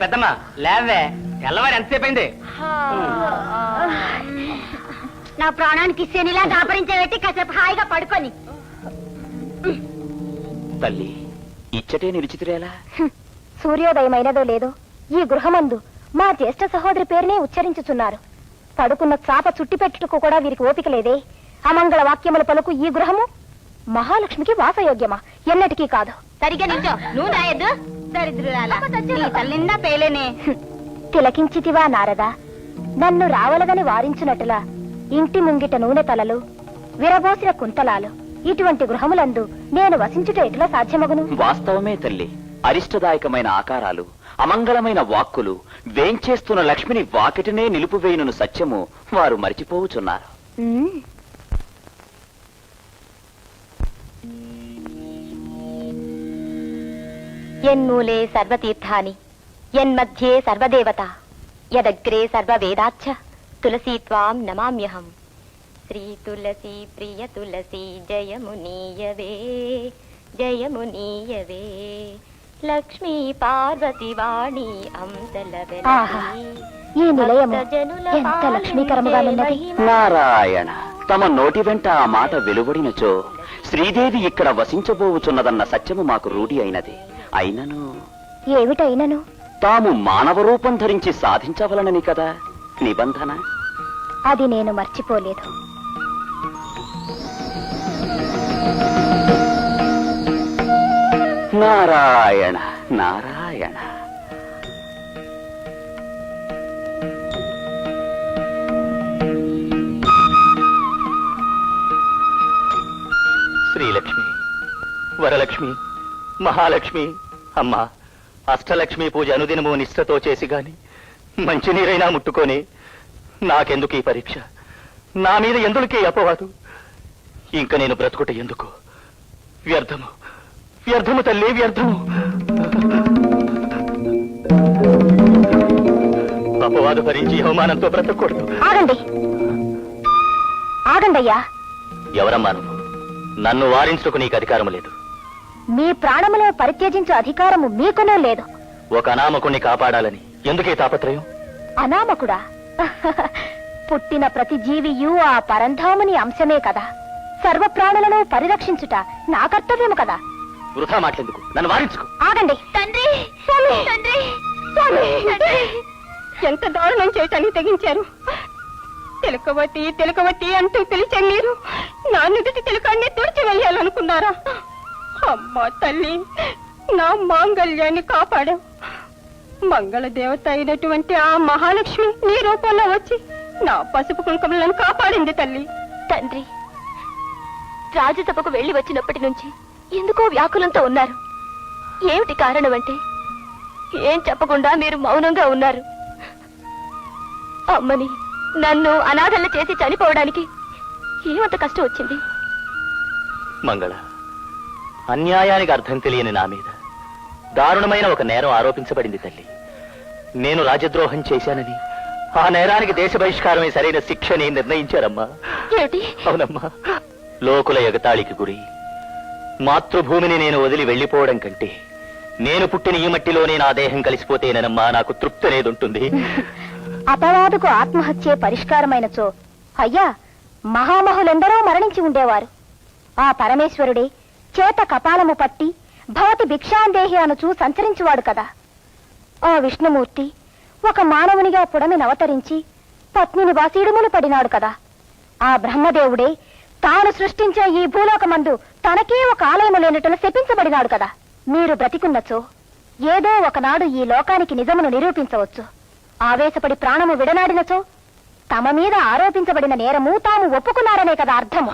పెద్దమ్మ లేవే, తెల్లవారు ఎంతసేపు అయింది? నా ప్రాణానికి శనిలా దాపరించబెట్టి కాసేపు హాయిగా పడుకొని. తల్లి ఇచ్చటే నిలిచితిరేలా? సూర్యోదయమైనదో లేదో ఈ గృహమందు మా జ్యేష్ఠ సహోదరి పేరునే ఉచ్చరించుచున్నారు. పడుకున్న చాప చుట్టిపెట్టుటకు కూడా వీరికి ఓపిక లేదే. అమంగళ వాక్యముల పలుకు ఈ గృహము మహాలక్ష్మికి వాసయోగ్యమా? ఎన్నటికీ కాదు. సరిగా నిల్చో. నువ్వు రాయద్దు దరిద్రురాలా, నీ తల్లిందా పేలేనే. తిలకించితివా నారదా? నన్ను రావలగని వారించునట్టులా ఇంటి ముంగిట నూనె తలలు విరబోసిన కుంతలాలు ఇటువంటి గృహములందు నేను వసించుట ఎట్లా సాధ్యమగును? వాస్తవమే తల్లి. అరిష్టదాయకమైన ఆకారాలు, అమంగళమైన వాక్కులు వేంచేస్తున్న లక్ష్మిని వాకిటినే నిలుపువేయును సత్యము వారు మరిచిపోవుచున్నారు. యన్మూలే సర్వతీర్థాని యన్మధ్యే సర్వదేవత యదగ్రే సర్వవేదాచ్చ తులసీ త్వాం నమామ్యహం. శ్రీ తులసీ ప్రియ తులసీ జయమునీయవే జయమునీయవే లక్ష్మీ పార్వతి వాణి ఈ నిలయము ఎంత లక్ష్మీకరముగానున్నది. నారాయణ, తమ నోటి వెంట ఆ మాట వెలువడినచో శ్రీదేవి ఇక్కడ వసించబోవుచున్నదన్న సత్యము మాకు రూఢి అయినది. అయినను ఏమిటైనను తాము మానవ రూపం ధరించి సాధించవలనని కదా నిబంధన. అది నేను మర్చిపోలేదు. నారాయణ నారాయణ. శ్రీలక్ష్మి, వరలక్ష్మి, మహాలక్ష్మి అమ్మా, అష్టలక్ష్మి పూజ అనుదినము నిష్ఠతో చేసి గాని మంచినీరైనా ముట్టుకొని నాకెందుకు ఈ పరీక్ష? నా మీద ఎందుకే అపవాదు? ఇంక నేను బ్రతుకుట ఎందుకు? వ్యర్థము వ్యర్థము తల్లి, వ్యర్థము. అపవాదు భరించి అవమానంతో బ్రతకూడదు. ఆగండి ఆగండయ్యా. ఎవరమ్మా నువ్వు? నన్ను వారించుటకు నీకు అధికారం లేదు. మీ ప్రాణములో పరిత్యజించు అధికారము మీకునే లేదు. ఒక అనామకుణ్ణి కాపాడాలని ఎందుకే తాపత్రయం? అనామకుడా? పుట్టిన ప్రతి జీవియు ఆ పరంధాముని అంశమే కదా. సర్వ ప్రాణులను పరిరక్షించుట నా కర్తవ్యము కదా. వృథా మాట్లాడేందుకు నన్ను వారించుకు. ఆగండి. తండ్రి, తండ్రి, తండ్రి, ఎంత దారుణం చేయటానికి తెగించారు. తిలకవతి తిలకవతి అంటూ పిలిచే మీరు నా నుదుటి తిలకాన్ని తుడిచి వెళ్ళాలనుకున్నారా? అమ్మా తల్లి, నా మాంగళ్యాన్ని కాపాడావు. మంగళ దేవత అయినటువంటి ఆ మహాలక్ష్మి నీ రూపంలో వచ్చి నా పసుపు కుంకుమలను కాపాడింది తల్లి. తండ్రి, రాజసభకు వెళ్లి వచ్చినప్పటి నుంచి ఎందుకో వ్యాకులంతో ఉన్నారు. ఏమిటి కారణం అంటే ఏం చెప్పకుండా మీరు మౌనంగా ఉన్నారు. అమ్మని నన్ను అనాథలు చేసి చనిపోవడానికి ఏమంత కష్టం వచ్చింది? మంగళ, అన్యాయానికి అర్థం తెలియని నా మీద దారుణమైన ఒక నేరం ఆరోపించబడింది తల్లి. నేను రాజద్రోహం చేశానని ఆ నేరానికి దేశ బహిష్కారమే సరైన శిక్షని నిర్ణయించారమ్మా. ఏమిటి? అవునమ్మా. లోకుల ఎగతాళికి గురి మాతృభూమిని నేను వదిలి వెళ్లిపోవడం కంటే నేను పుట్టిన ఈ మట్టిలోనే నా దేహం కలిసిపోతేనమ్మా నాకు తృప్తి అనేది ఉంటుంది. అపవాదుకు ఆత్మహత్యే పరిష్కారమైనచో అయ్యా మహామహులెందరో మరణించి ఉండేవారు. ఆ పరమేశ్వరుడే చేత కపాలము పట్టి భవతి భిక్షాందేహి అనుచూ సంచరించువాడు కదా. ఆ విష్ణుమూర్తి ఒక మానవునిగా పుడమినవతరించి పత్నిని వాసీడుములు పడినాడు కదా. ఆ బ్రహ్మదేవుడే తాను సృష్టించే ఈ భూలోకమందు తనకే ఒక ఆలయము లేనట్టును శపించబడినాడు కదా. మీరు బ్రతికున్నచో ఏదో ఒకనాడు ఈ లోకానికి నిజమును నిరూపించవచ్చు. ఆవేశపడి ప్రాణము విడనాడినచో తమ మీద ఆరోపించబడిన నేరము తాము ఒప్పుకున్నారనే కదా అర్థము.